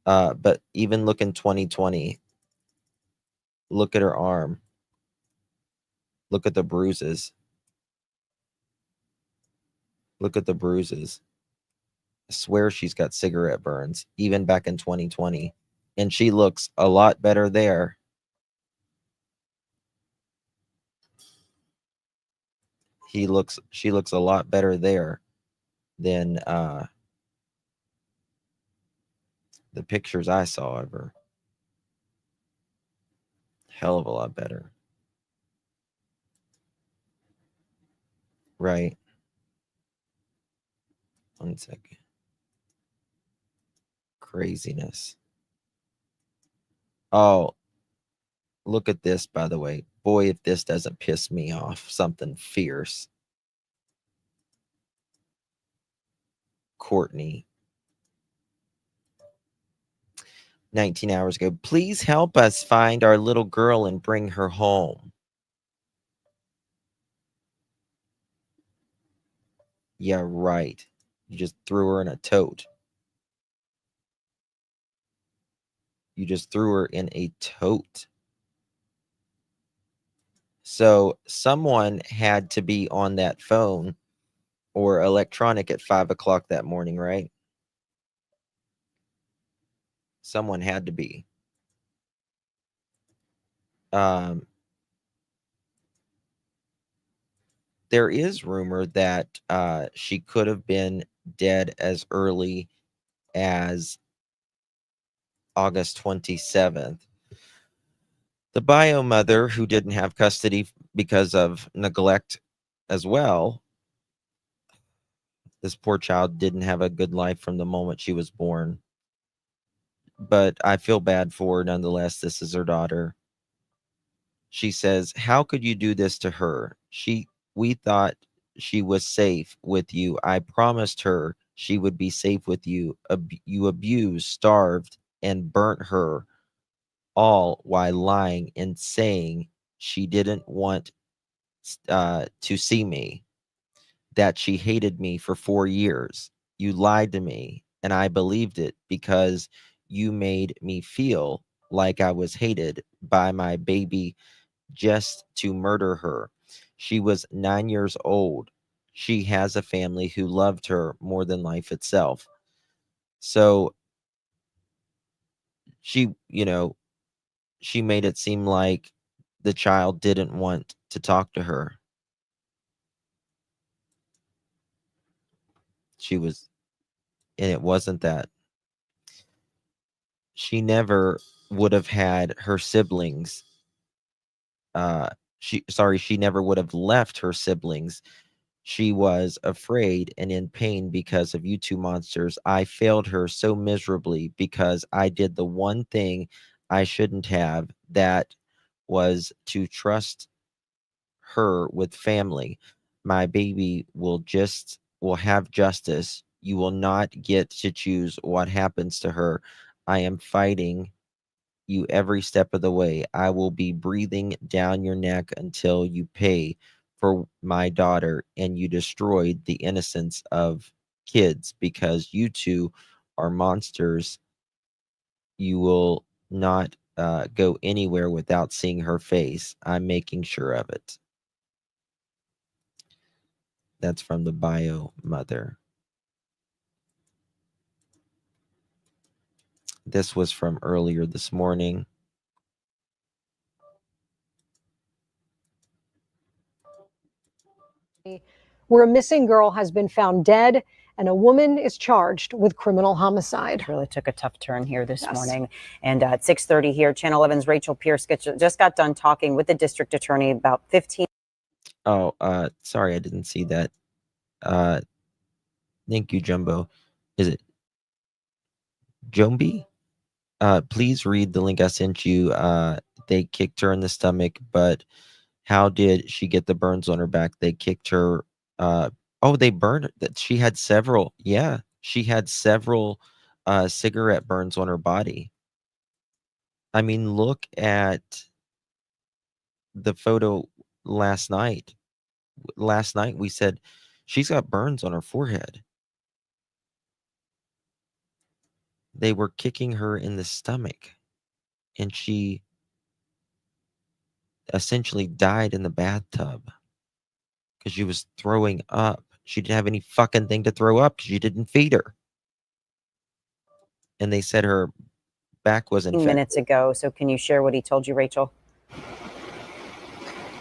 But even look in 2020, look at her arm. Look at the bruises. Look at the bruises. I swear she's got cigarette burns, even back in 2020. And she looks a lot better there. She looks a lot better there than the pictures I saw of her. Hell of a lot better. Right. 1 second. Craziness. Oh, look at this, by the way. Boy, if this doesn't piss me off, something fierce. Kourtney. 19 hours ago. Please help us find our little girl and bring her home. Yeah, right. You just threw her in a tote. You just threw her in a tote. So someone had to be on that phone or electronic at 5 o'clock that morning, right? Someone had to be. There is rumor that she could have been dead as early as August 27th. The bio mother, who didn't have custody because of neglect as well, this poor child didn't have a good life from the moment she was born. But I feel bad for her nonetheless. This is her daughter. She says, "How could you do this to her? We thought she was safe with you. I promised her she would be safe with you. You abused, starved, and burnt her, all while lying and saying she didn't want to see me, that she hated me for 4 years. You lied to me, and I believed it because you made me feel like I was hated by my baby just to murder her. She was 9 years old. She has a family who loved her more than life itself." So she made it seem like the child didn't want to talk to her. And it wasn't that. She never would have had her siblings. She never would have left her siblings. She was afraid and in pain because of you two monsters. I failed her so miserably because I did the one thing I shouldn't have, that was to trust her with family. My baby will have justice. You will not get to choose what happens to her. I am fighting you every step of the way. I will be breathing down your neck until you pay for my daughter, and you destroyed the innocence of kids because you two are monsters. You will not go anywhere without seeing her face. I'm making sure of it. That's from the bio mother. This was from earlier this morning. Where a missing girl has been found dead and a woman is charged with criminal homicide. It really took a tough turn here this morning. And at 6:30 here, Channel 11's Rachel Pierce just got done talking with the district attorney about 15. Oh, sorry, I didn't see that. Thank you, Jumbo. Is it Jombi? Please read the link I sent you. They kicked her in the stomach, but how did she get the burns on her back? They kicked her. They burned that. She had several. Yeah, she had several cigarette burns on her body. I mean, look at the photo last night. Last night we said she's got burns on her forehead. They were kicking her in the stomach, and she essentially died in the bathtub because she was throwing up. She didn't have any fucking thing to throw up because you didn't feed her. And they said her back was infected. Minutes ago. So can you share what he told you, Rachel?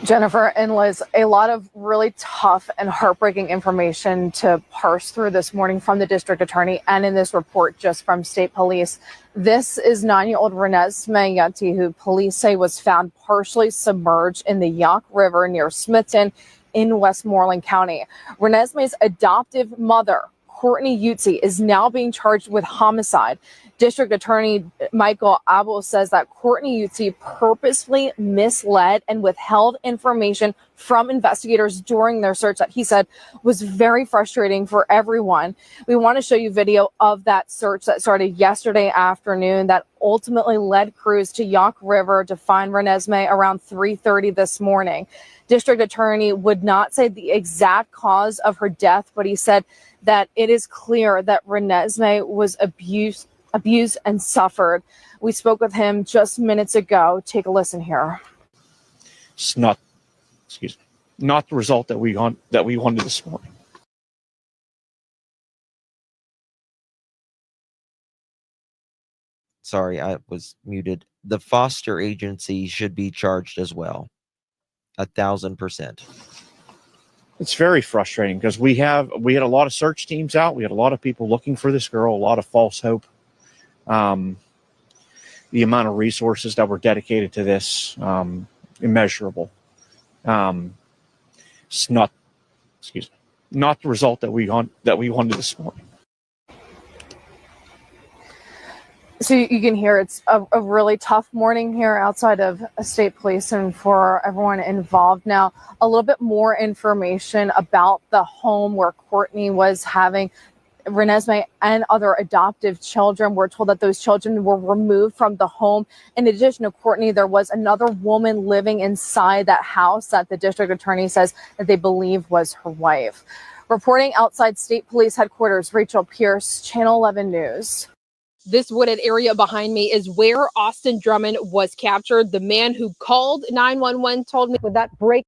Jennifer and Liz, a lot of really tough and heartbreaking information to parse through this morning from the district attorney and in this report just from state police. This is 9-year-old Renesmay Eutsey, who police say was found partially submerged in the Youghiogheny River near Smithton in Westmoreland County. Renesmay's adoptive mother, Kourtney Eutsey, is now being charged with homicide. District Attorney Michael Abel says that Kourtney Eutsey purposefully misled and withheld information from investigators during their search that he said was very frustrating for everyone. We want to show you video of that search that started yesterday afternoon that ultimately led crews to Youghiogheny River to find Renesmay around 3:30 this morning. District Attorney would not say the exact cause of her death, but he said that it is clear that Renesmay was abused abused and suffered. We spoke with him just minutes ago. Take a listen here. It's not, not the result that we wanted this morning. Sorry, I was muted. The foster agency should be charged as well. 1,000%. It's very frustrating because we had a lot of search teams out. We had a lot of people looking for this girl, a lot of false hope. The amount of resources that were dedicated to this, immeasurable. It's not the result that we wanted this morning. So you can hear it's a really tough morning here outside of state police and for everyone involved. Now, a little bit more information about the home where Kourtney was having Renesmay and other adoptive children. We're told that those children were removed from the home. In addition to Kourtney, there was another woman living inside that house that the district attorney says that they believe was her wife. Reporting outside state police headquarters, Rachel Pierce, Channel 11 News. This wooded area behind me is where Austin Drummond was captured. The man who called 911 told me with that break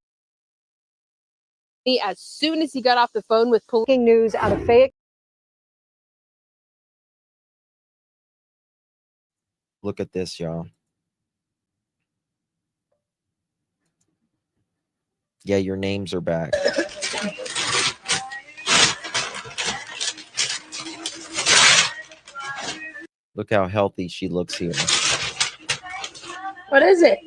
as soon as he got off the phone with police. News out of Fayette. Look at this, y'all. Yeah, your names are back. Look how healthy she looks here. What is it?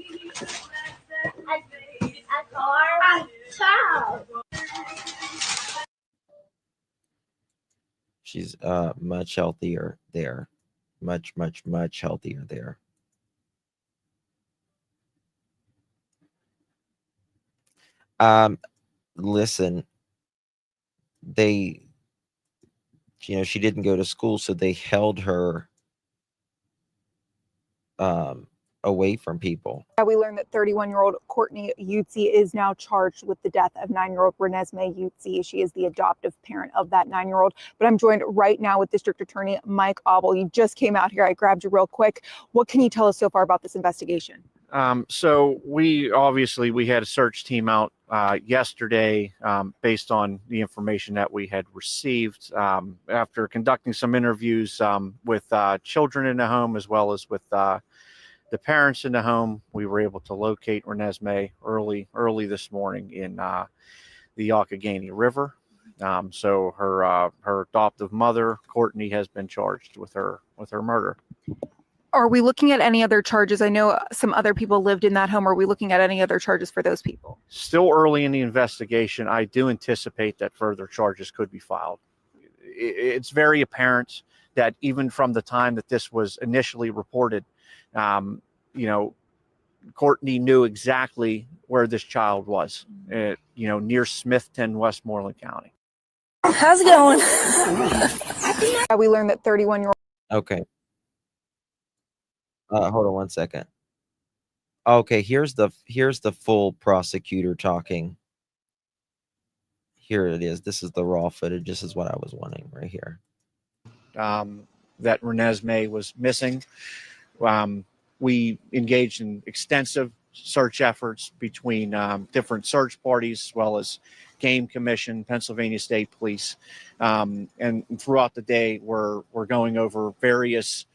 She's much healthier there. Much healthier there. Listen, she didn't go to school, so they held her away from people. We learned that 31-year-old Kourtney Eutsey is now charged with the death of 9-year-old Renesmay Eutsey. She is the adoptive parent of that 9-year-old. But I'm joined right now with District Attorney Mike Auble. You just came out here. I grabbed you real quick. What can you tell us so far about this investigation? So we had a search team out yesterday based on the information that we had received after conducting some interviews with children in the home as well as with the parents in the home. We were able to locate Renesmay early this morning in the Youghiogheny River. So her adoptive mother, Kourtney, has been charged with her murder. Are we looking at any other charges? I know some other people lived in that home. Are we looking at any other charges for those people? Still early in the investigation. I do anticipate that further charges could be filed. It's very apparent that even from the time that this was initially reported, Kourtney knew exactly where this child was, near Smithton, Westmoreland County. How's it going? We learned that 31-year-old. Okay. Hold on one second. Okay, here's the full prosecutor talking. Here it is. This is the raw footage. This is what I was wanting right here. That Renesmay was missing. We engaged in extensive search efforts between different search parties, as well as Game Commission, Pennsylvania State Police, and throughout the day, we're going over various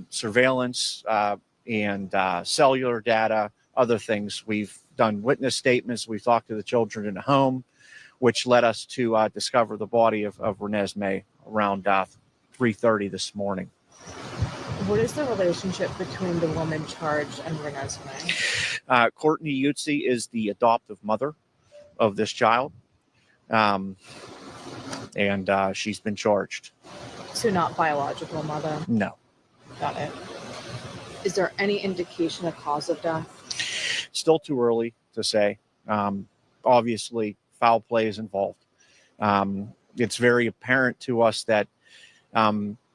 surveillance and cellular data, other things. We've done witness statements. We've talked to the children in the home, which led us to discover the body of Renesmay around 3:30 this morning. What is the relationship between the woman charged and Renesmay? Kourtney Eutsey is the adoptive mother of this child, and she's been charged. So not biological mother? No. Got it. Is there any indication of cause of death? Still too early to say. Obviously, foul play is involved. It's very apparent to us that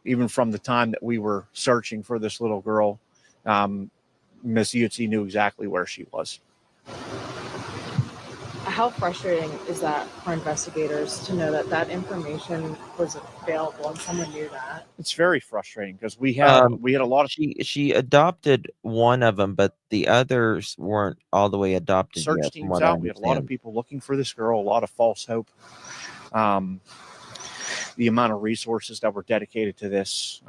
even from the time that we were searching for this little girl, Miss Eutsey knew exactly where she was. How frustrating is that for investigators to know that that information was available and someone knew that? It's very frustrating because we had a lot of she adopted one of them, but the others weren't all the way adopted search yet, from teams what I out. We had a lot of understand. people looking for this girl, a lot of false hope. The amount of resources that were dedicated to this,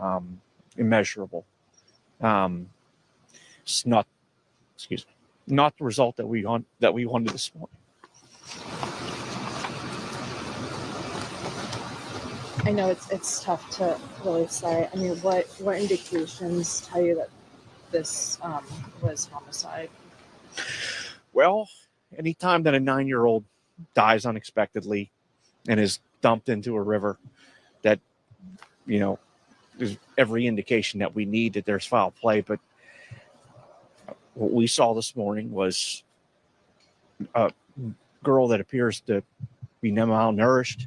immeasurable. It's not, excuse me, not the result that we wanted this morning. I know it's tough to really say. I mean, what indications tell you that this was homicide? Well, anytime that a 9-year-old dies unexpectedly and is dumped into a river, that, you know, there's every indication that we need that there's foul play. But what we saw this morning was a girl that appears to be malnourished,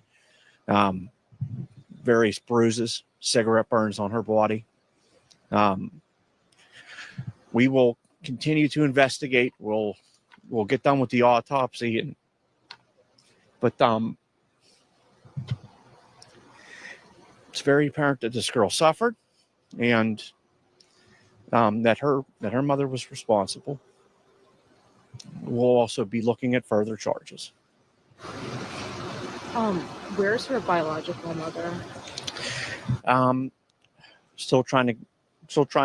various bruises, cigarette burns on her body. We will continue to investigate. We'll get done with the autopsy, but it's very apparent that this girl suffered, and that her mother was responsible. We'll also be looking at further charges. Where's her biological mother? Still trying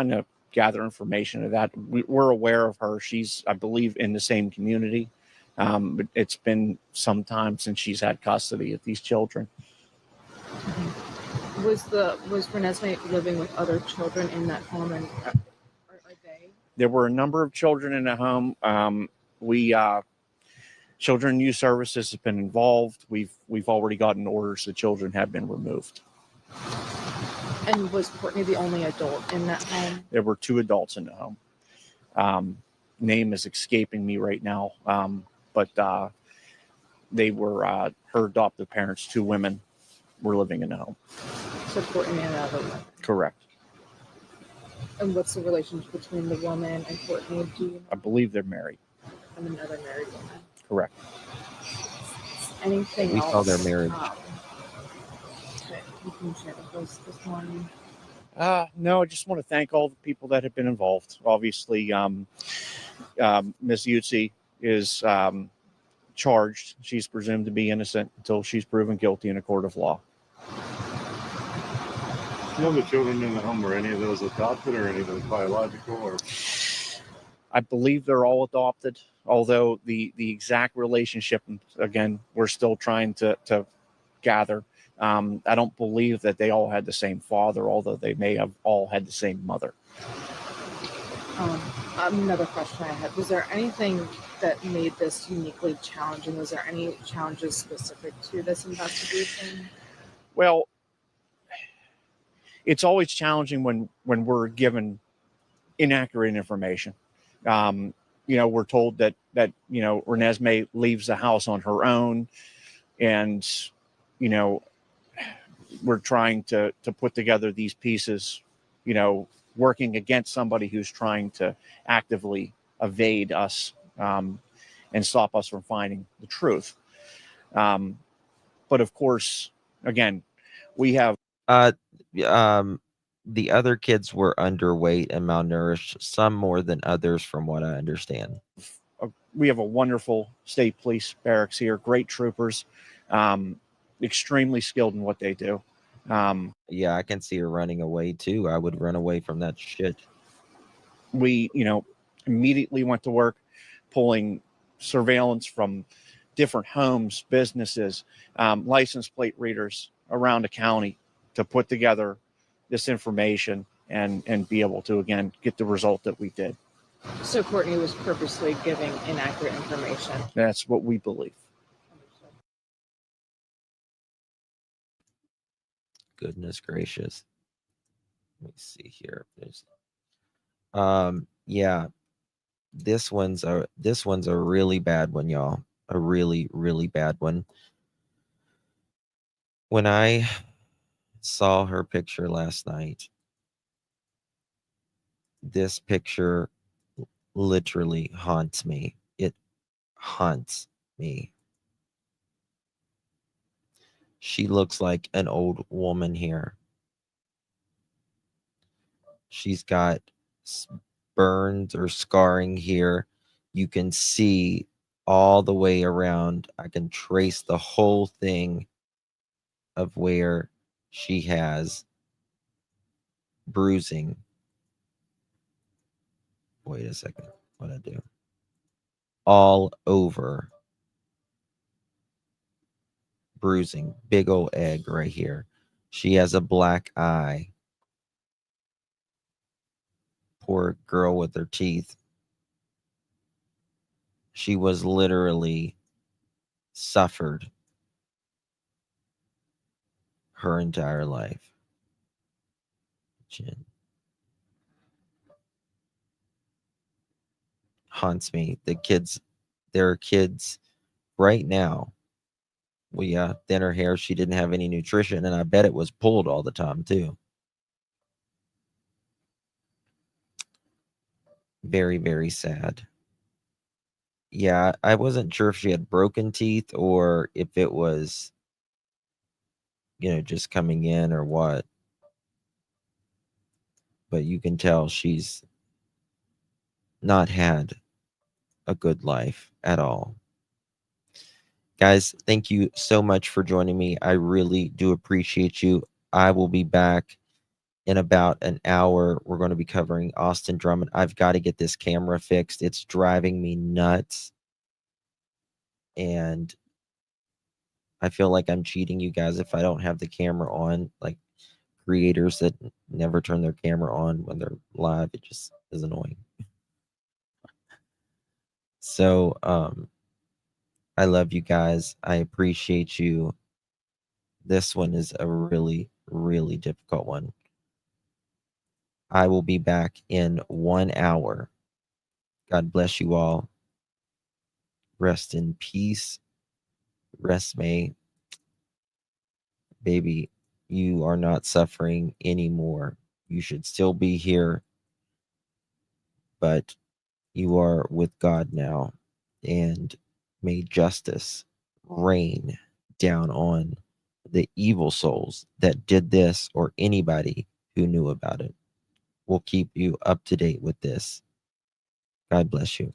to gather information of that. We're aware of her. She's, I believe, in the same community. But it's been some time since she's had custody of these children. Was Renesmay living with other children in that home, and are they? There were a number of children in the home. Children and Youth Services have been involved. We've already gotten orders. The children have been removed. And was Kourtney the only adult in that home? There were 2 adults in the home. Name is escaping me right now, but they were her adoptive parents. 2 women were living in the home. So Kourtney and another woman. Correct. And what's the relationship between the woman and Kourtney? Do you know? I believe they're married. And another married woman. Correct. Anything we else? saw their marriage. That you can share with us this morning? No, I just want to thank all the people that have been involved. Obviously, Ms. Eutsey is charged. She's presumed to be innocent until she's proven guilty in a court of law. Do you know the children in the home, were any of those adopted or any of those biological? Or I believe they're all adopted, although the exact relationship, again, we're still trying to gather. I don't believe that they all had the same father, although they may have all had the same mother. Another question I had, was there anything that made this uniquely challenging? Was there any challenges specific to this investigation? Well, it's always challenging when we're given inaccurate information. We're told that Renesmay leaves the house on her own, and we're trying to put together these pieces, working against somebody who's trying to actively evade us and stop us from finding the truth. But of course, again, we have the other kids were underweight and malnourished, some more than others, from what I understand. We have a wonderful state police barracks here, great troopers, extremely skilled in what they do. Yeah, I can see her running away too. I would run away from that shit. We, immediately went to work pulling surveillance from different homes, businesses, license plate readers around the county to put together this information and be able to, again, get the result that we did. So Kourtney was purposely giving inaccurate information. That's what we believe. Goodness gracious. Let me see here. There's yeah. This one's a really bad one, y'all. A really, really bad one. When I saw her picture last night, this picture literally haunts me. It haunts me. She looks like an old woman here. She's got burns or scarring here. You can see all the way around. I can trace the whole thing of where she has bruising. Wait a second. What'd I do? All over. Bruising. Big old egg right here. She has a black eye. Poor girl with her teeth. She was literally suffered her entire life. Chin. Haunts me. There are kids right now. Well, yeah, thinner hair. She didn't have any nutrition, and I bet it was pulled all the time too. Very, very sad. Yeah, I wasn't sure if she had broken teeth or if it was, just coming in or what. But you can tell she's not had a good life at all. Guys, thank you so much for joining me. I really do appreciate you. I will be back in about an hour. We're going to be covering Austin Drummond. I've got to get this camera fixed. It's driving me nuts. And I feel like I'm cheating you guys if I don't have the camera on. Like creators that never turn their camera on when they're live, it just is annoying. So, I love you guys. I appreciate you. This one is a really, really difficult one. I will be back in 1 hour. God bless you all. Rest in peace. Renesmay, baby, you are not suffering anymore. You should still be here, but you are with God now. And may justice rain down on the evil souls that did this or anybody who knew about it. We'll keep you up to date with this. God bless you.